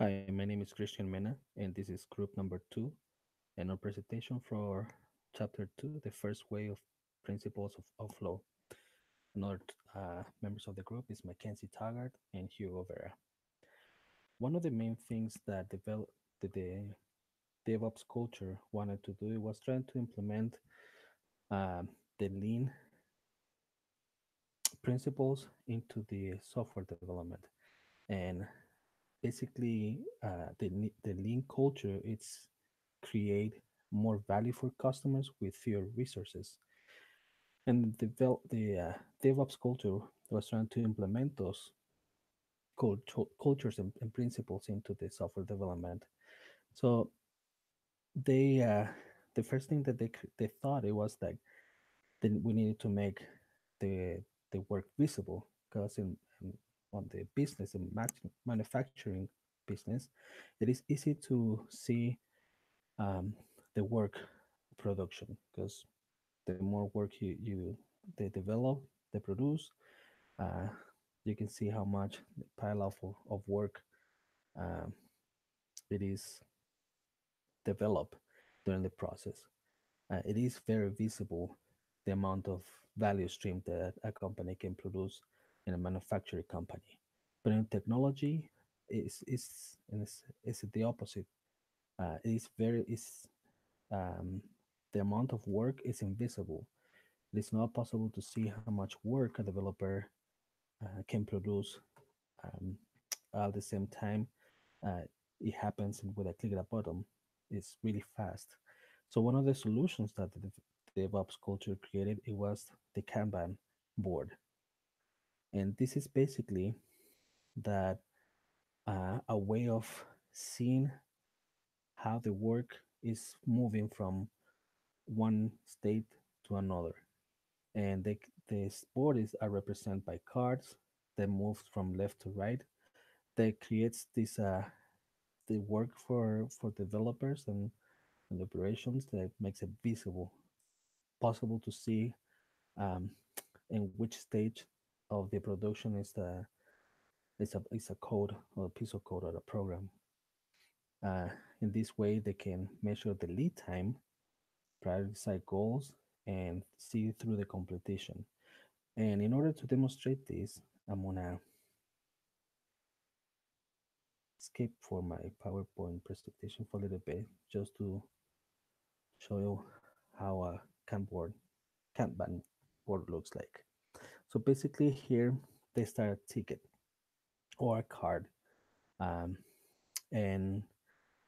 Hi, my name is Christian Mena, and this is group number two, and our presentation for chapter two, the first way of principles of flow. Another members of the group is Mackenzie Taggart and Hugo Vera. One of the main things that the DevOps culture wanted to do was trying to implement the lean principles into the software development, and basically the lean culture it's create more value for customers with fewer resources. And the DevOps culture was trying to implement those cultures and principles into the software development. So they the first thing that they thought it was that then we needed to make the the work visible because on the business and manufacturing business, it is easy to see um, the work production because the more work you they develop, they produce, uh, you can see how much the pile of work um, it is developed during the process. It is very visible the amount of value stream that a company can produce in a manufacturing company. But in technology, is the opposite. It is very is the amount of work is invisible. It is not possible to see how much work a developer can produce um, at the same time. Uh, it happens with a click of a button. It's really fast. So one of the solutions that the DevOps culture created it was the Kanban board, and this is basically that a way of seeing how the work is moving from one state to another. And the board is are represented by cards that move from left to right. That creates this the work for developers and operations that makes it visible, possible to see um, in which stage of the production is a code or a piece of code or a program. Uh, in this way, they can measure the lead time, prioritize goals, and see through the completion. And in order to demonstrate this, I'm gonna skip for my PowerPoint presentation for a little bit just to show you how a Kanban board looks like. So basically here they start a ticket or a card. Um, and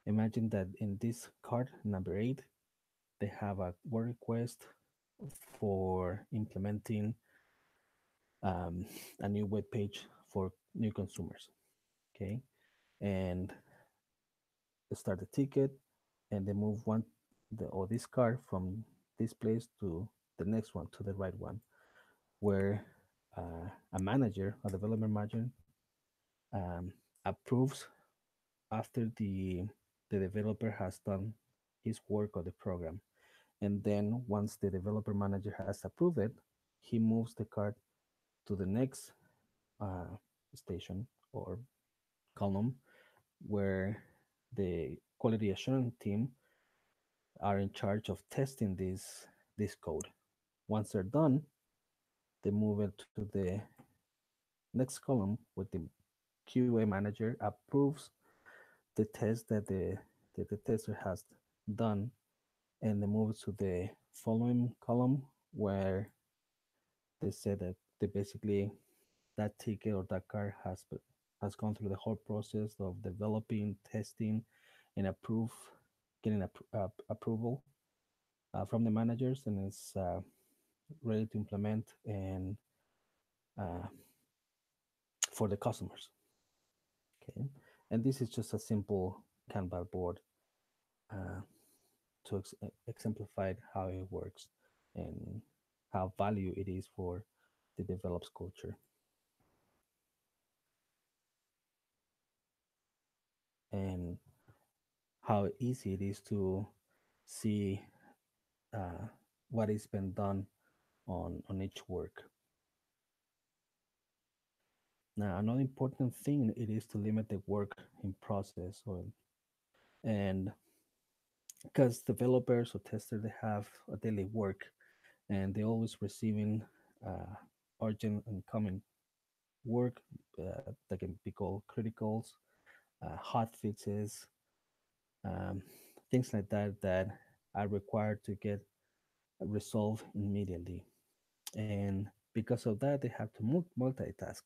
imagine that in this card, number 8, they have a work request for implementing a new web page for new consumers. Okay. And they start the ticket and they move or this card from this place to the next one, to the right one, where a manager, a development manager, um, approves after the developer has done his work on the program. And then once the developer manager has approved it, he moves the card to the next uh, station or column where the quality assurance team are in charge of testing this code. Once they're done, they move it to the next column with the QA manager approves the test that the tester has done, and they move to the following column where they said that they basically that ticket or that car has gone through the whole process of developing, testing, and getting approval from the managers, and is ready to implement and uh, for the customers. Okay, and this is just a simple Kanban board uh, to exemplify how it works and how value it is for the develops culture and how easy it is to see uh, what has been done on each work. Now, another important thing it is to limit the work in process, and because developers or testers they have a daily work and they're always receiving uh, urgent and common work that can be called criticals, hot fixes, um, things like that that are required to get resolved immediately. And because of that, they have to multitask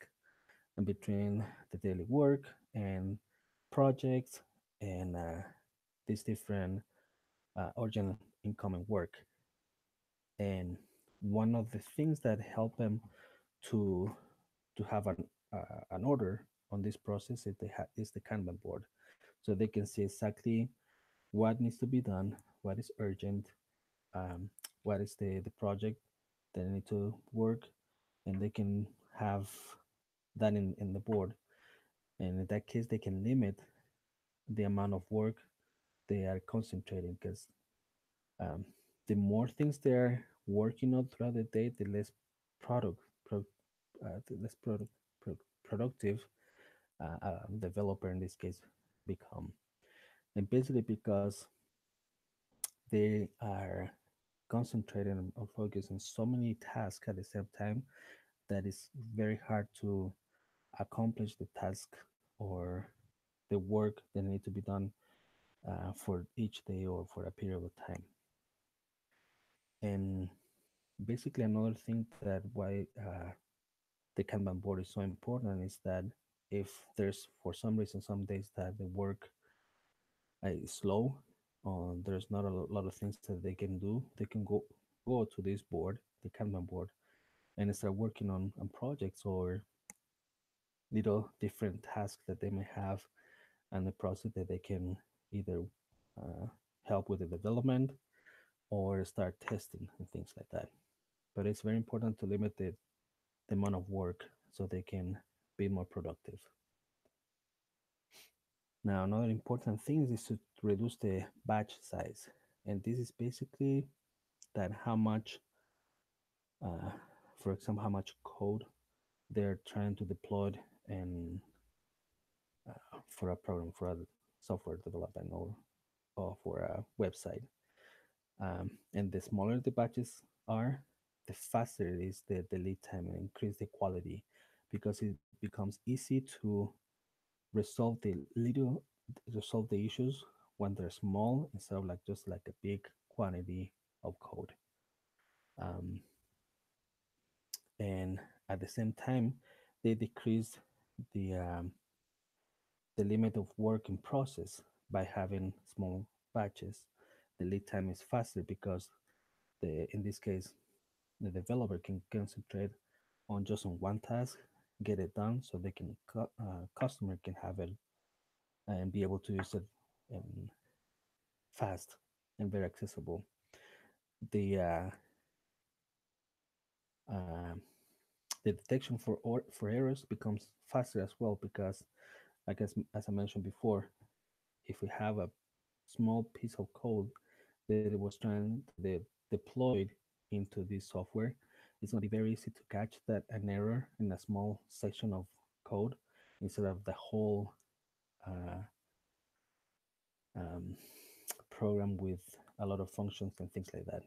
in between the daily work and projects and these different urgent incoming work. And one of the things that help them to have an order on this process is is the Kanban board, so they can see exactly what needs to be done, what is urgent, um, what is the project that they need to work, and they can have that in the board. And in that case, they can limit the amount of work they are concentrating because um, the more things they're working on throughout the day, the less product, pro, the less productive developer in this case become. And basically because they are concentrated or focused on so many tasks at the same time that it's very hard to accomplish the task or the work that need to be done for each day or for a period of time. And basically another thing that why the Kanban board is so important is that if there's for some reason some days that the work is slow, there's not a lot of things that they can do. They can go to this board, the Kanban board, and start working on projects or little different tasks that they may have, and the process that they can either uh, help with the development or start testing and things like that. But it's very important to limit the amount of work so they can be more productive. Now, another important thing is to reduce the batch size. And this is basically that how much, uh, for example, how much code they're trying to deploy and for a program, for a software development or for a website. And the smaller the batches are, the faster it is the lead time and increase the quality because it becomes easy to resolve the little resolve the issues when they're small instead of like just like a big quantity of code. Um, and at the same time, they decrease the um, the limit of work in process by having small batches. The lead time is faster because the in this case the developer can concentrate on just on one task, get it done, so they can customer can have it and be able to use it um, fast and very accessible. The uh, the detection for errors becomes faster as well because, I guess, as I mentioned before, if we have a small piece of code that it was trying to deployed into this software, it's going to be very easy to catch that an error in a small section of code instead of the whole uh, um, program with a lot of functions and things like that.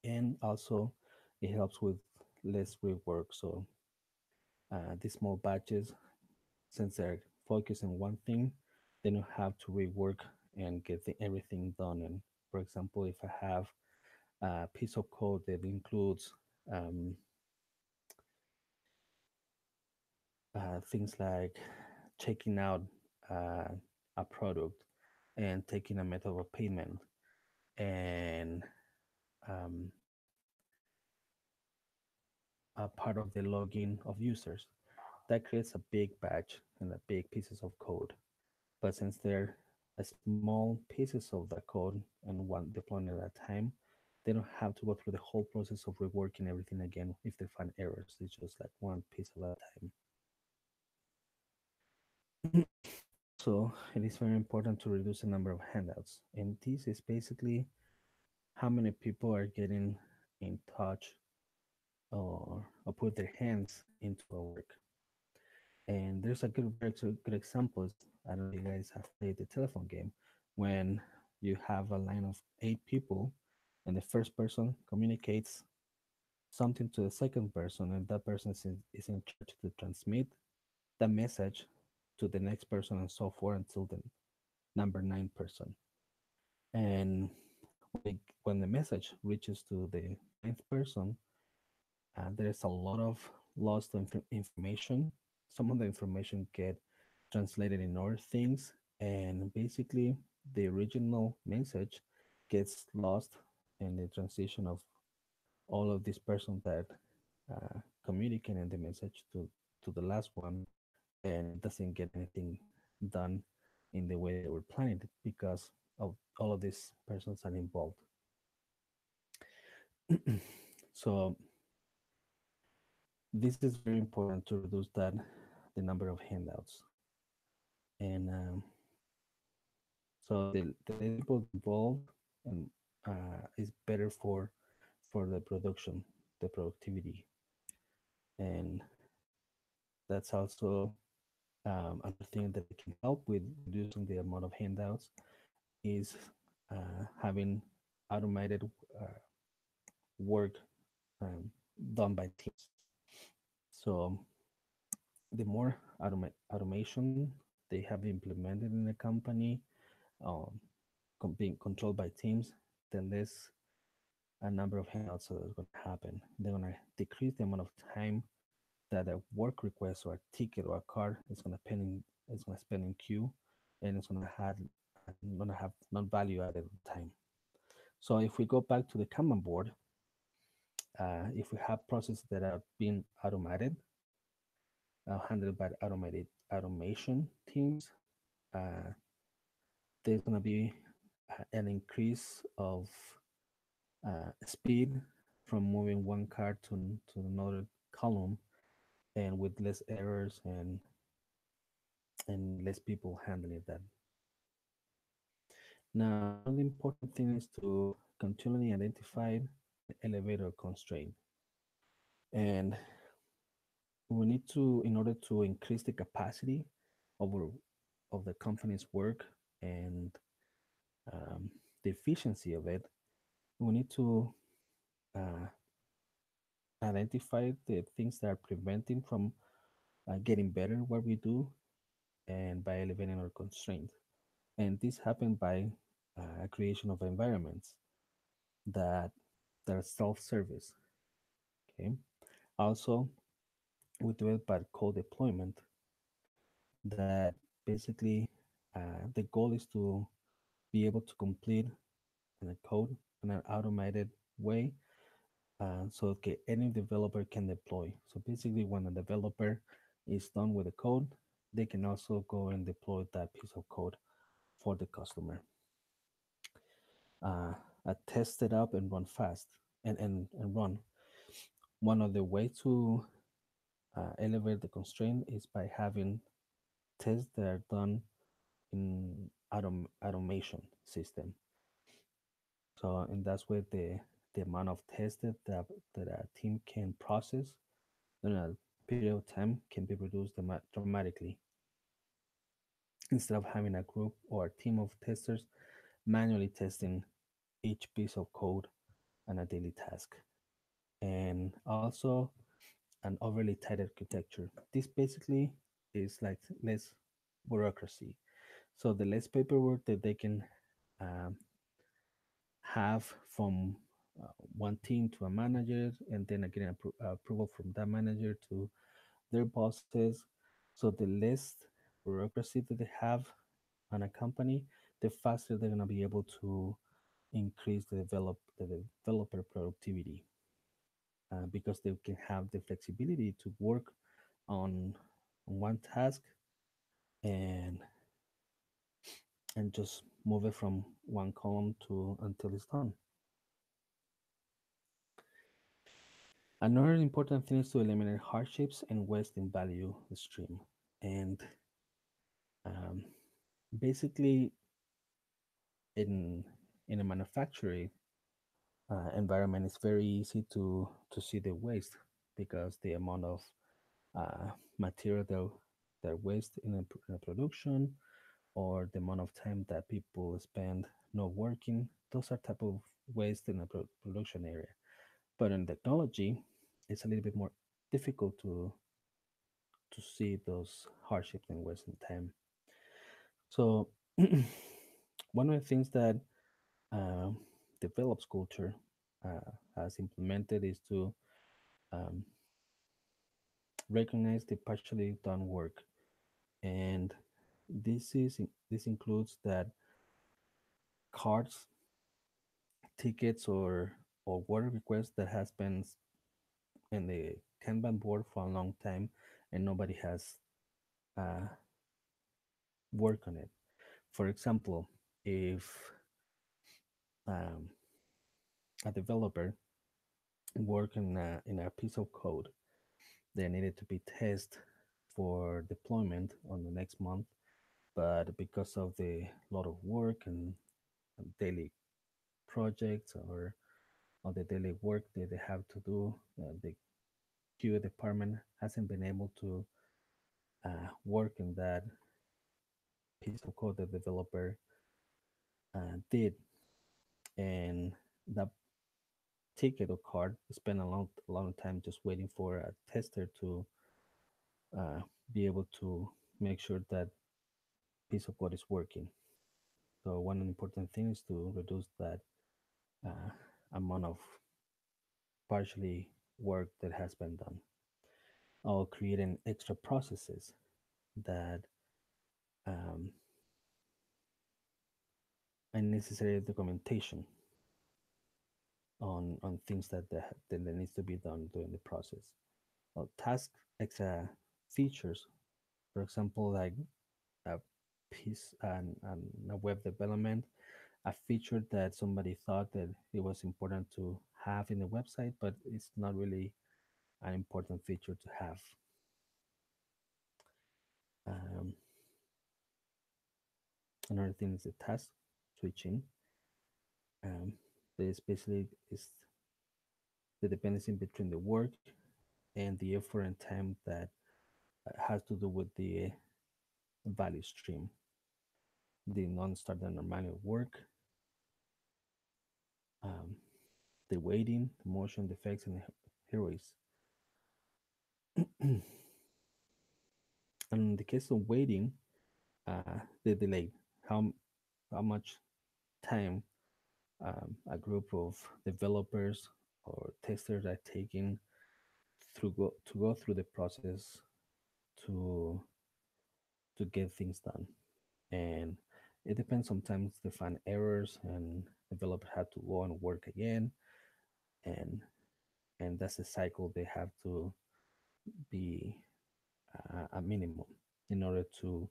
And also, it helps with less rework. So these small batches, since they're focused on one thing, they don't have to rework and get everything done. And for example, if I have a piece of code that includes um, things like checking out uh, a product and taking a method of payment and um, a part of the login of users, that creates a big batch and a big pieces of code. But since they're small pieces of that code and one deployment at a time, they don't have to go through the whole process of reworking everything again if they find errors. It's just like one piece at a time. Also, it is very important to reduce the number of handouts. And this is basically how many people are getting in touch or put their hands into a work. And there's a good examples. I don't know if you guys have played the telephone game when you have a line of 8 people, and the first person communicates something to the second person, and that person is in charge to transmit the message to the next person, and so forth until the number 9 person. And when the message reaches to the ninth person, there's a lot of lost information. Some of the information get translated in other things, and basically the original message gets lost in the transition of all of these persons that communicating the message to the last one, and it doesn't get anything done in the way they were planning it because of all of these persons are involved. So this is very important to reduce that the number of handouts, and so the less people involved, and is better for the production, the productivity, and that's also another thing that it can help with reducing the amount of handouts is having automated uh, work um, done by teams. So the more automation they have implemented in the company, um, being controlled by teams, the less a number of handouts that are going to happen. They're going to decrease the amount of time that a work request or a ticket or a card is going to spend in queue, and it's going to have non value added time. So if we go back to the Kanban board, if we have processes that are being automated, handled by automated automation teams, uh, there's going to be an increase of speed from moving one card to another column, and with less errors and less people handling that. Now, another important thing is to continually identify the elevator constraint. And we need to, in order to increase the capacity of, of the company's work and um, the efficiency of it, we need to uh, identify the things that are preventing from getting better what we do, and by elevating our constraints. And this happened by creation of environments that that are self-service. Okay. Also, we do it by code deployment. That basically the goal is to be able to complete a code in an automated way, so okay, any developer can deploy. So basically, when a developer is done with the code, they can also go and deploy that piece of code for the customer. uh, Test it up and run fast, and run. One of the way to elevate the constraint is by having tests that are done in automation system. So in that way, the amount of tests that a team can process in a period of time can be reduced dramatically, instead of having a group or a team of testers manually testing each piece of code on a daily task. And also an overly tight architecture. This basically is like less bureaucracy. So the less paperwork that they can um, have from one team to a manager, and then again approval from that manager to their bosses. So the less bureaucracy that they have on a company, the faster they're going to be able to increase the developer productivity, because they can have the flexibility to work on one task, and just move it from one column to until it's done. Another important thing is to eliminate hardships and waste in value stream. And um, basically, in a manufacturing environment, it's very easy to see the waste, because the amount of material their waste in a production, or the amount of time that people spend not working. Those are type of waste in a production area. But in technology, it's a little bit more difficult to see those hardships and waste in time. So one of the things that um, develops culture has implemented is to um, recognize the partially done work, and this includes that cards, tickets, or work requests that has been in the Kanban board for a long time, and nobody has uh, worked on it. For example, if um, a developer worked in a piece of code that needed to be tested for deployment on the next month, but because of the lot of work and daily projects or the daily work that they have to do, the QA department hasn't been able to work in that piece of code the developer did, and that ticket or card spent a long time just waiting for a tester to uh, be able to make sure that piece of code is working. So one important thing is to reduce that uh, amount of partially work that has been done, or creating extra processes that um, unnecessary documentation on things that needs to be done during the process. Task extra features, for example, like a piece and a web development, a feature that somebody thought that it was important to have in the website, but it's not really an important feature to have. Um, Another thing is the task switching. Um, this basically is the dependency between the work and the effort and time that has to do with the value stream, the non-starter manual work, um, the waiting, the motion, the effects, and the heroes. And in the case of waiting, the delay, how how much time a group of developers or testers are taking to go through the process to to get things done. And it depends. Sometimes they find errors and developers have to go and work again, and that's a cycle they have to be a minimum in order to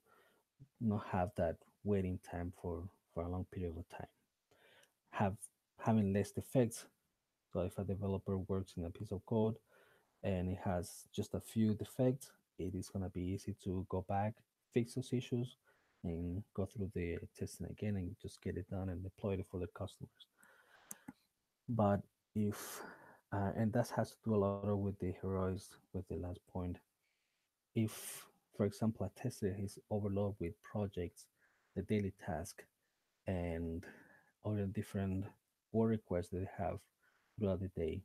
not have that waiting time for a long period of time. Have Having less defects. So if a developer works in a piece of code and it has just a few defects, it is going to be easy to go back, fix those issues, and go through the testing again and just get it done and deploy it for the customers. But if and that has to do a lot with the heroes with the last point. If, for example, a tester is overloaded with projects, the daily task, and all the different work requests that they have throughout the day,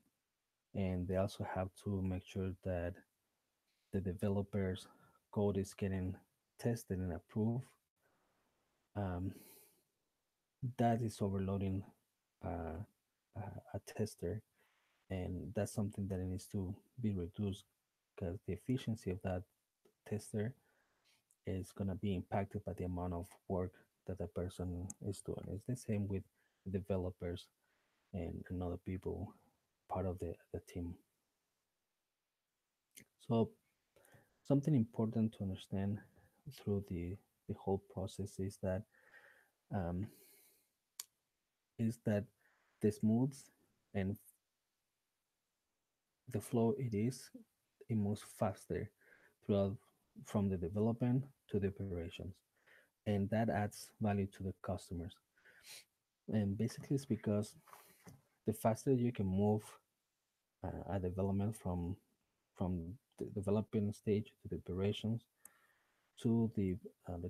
and they also have to make sure that the developers' code is getting tested and approved, um, that is overloading uh, a tester, and that's something that needs to be reduced because the efficiency of that tester is going to be impacted by the amount of work that the person is doing. It's the same with developers and other people part of the team. So something important to understand through the whole process um, is that the smooth and the flow it moves faster throughout from the development to the operations, and that adds value to the customers. And basically, it's because the faster you can move a development from the developing stage to the operations, to the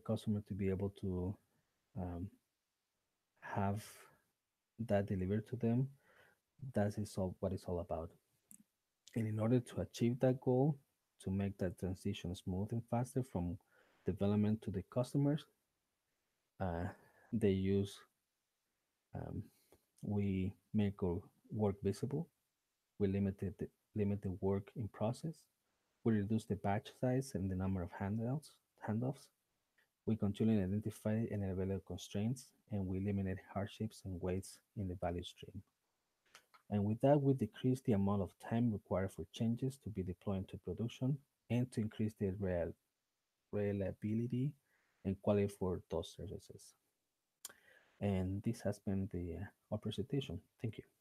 customer to be able to um, have that delivered to them. That is all what it's all about. And in order to achieve that goal, to make that transition smooth and faster from development to the customers, uh, they use um, we make our work visible. We limit the work in process. We reduce the batch size and the number of handoffs. We continually identify and evaluate constraints, and we eliminate hardships and waste in the value stream. And with that, we decrease the amount of time required for changes to be deployed into production and to increase the reliability and quality for those services. And this has been the our presentation. Thank you.